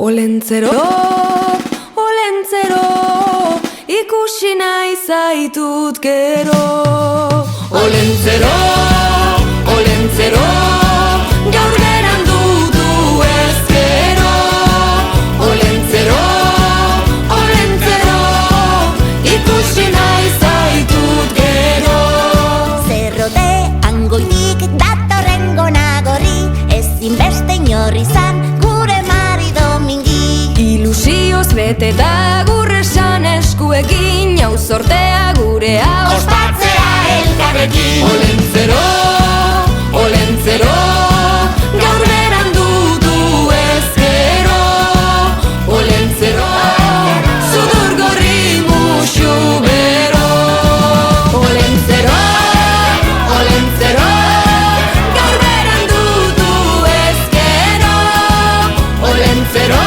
Olentzero, olentzero, ikusi nahi zaitut gero. Olentzero, olentzero, gaur berandu du ezkero. Olentzero, olentzero, ikusi nahi zaitut gero. Zerrode angoitik datorrengo nagorri, ezin beste inor izan gure Mari Domingi. Ilusioz beteta gurresan eskuekin, hau sortea gurea Ospatzea elkarrekin. Olentzero, olentzero, gaur berandu du ezkero. Olentzero, sudur gorri musu bero. Olentzero, olentzero, gaur berandu du ezkero. Olentzero,